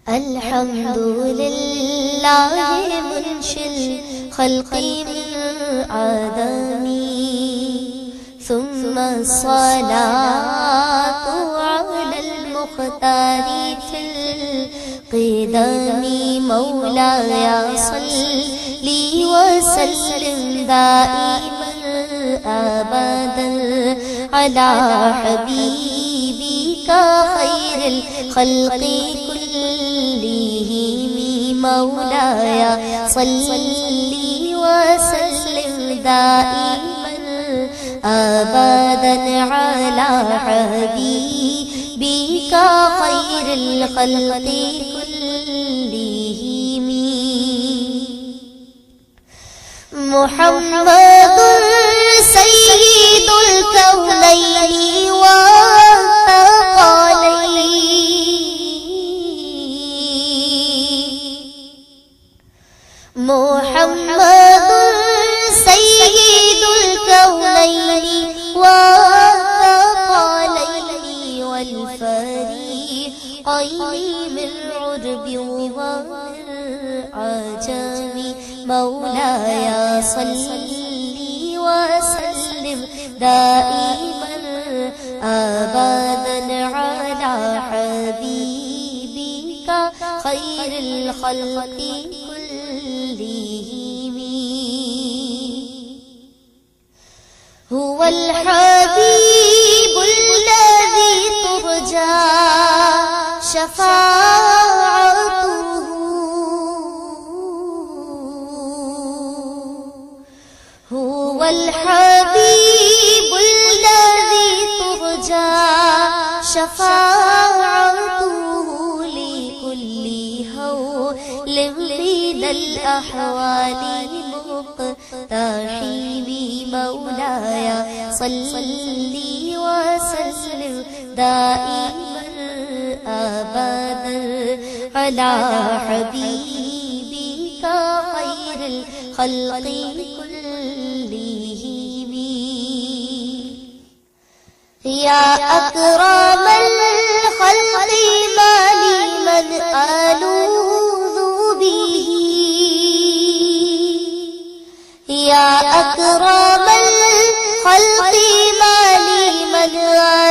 الحمد لله منشئ الخلق من عدم ثم الصلاة على المختار في القدم مولاي صل وسلم دائما أبدا على حبيبك خير الخلق كلهم مولاي صل وسلم دائما أبدا على حبيبك خير الخلق كلهم محمد سيد الكونين والثقلين محمد سيد الكونين والثقلين والفريقين من عرب وعجم مولاي صل وسلم دائما أبدا على حبيبك خير الخلق كلهم هو الحبيب الذي ترجى شفاعته هو الحبيب الذي ترجى شفاعته لكل هول من الأحوال مقتحم مولاي صل وسلم دائما أبدا على حبيبك خير الخلق كلهم يا أكرم الخلق ما لي من ألوذ به يا أكرم الخلق ما لي من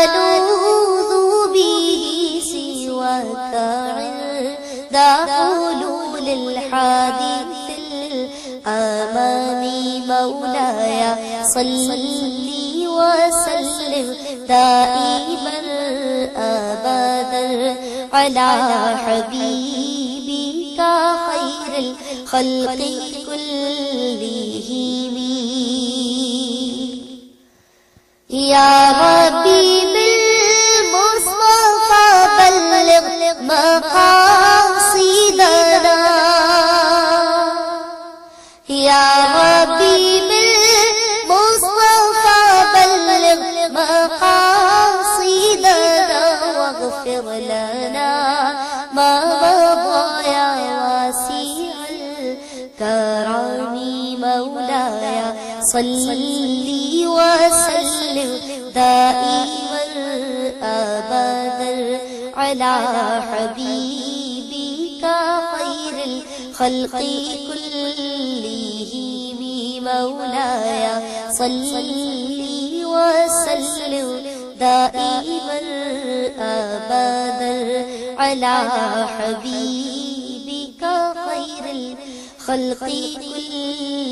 ألوذ به سواك عند حلول الحادث الأمان مولاي صل وسلم دائما أبدا على حبيبك خير الخلق كلهم يا ربي بالمصطفى بلغ مقاصدنا يا ربي بالمصطفى بلغ مقاصدنا واغفر لنا ما مضى يا واسع الكرم مولاي صل وسلم دائما أبدا على حبيبك خير الخلق كلهم مولاي صل وسلم دائما أبدا على حبيبك خير الخلق كلهم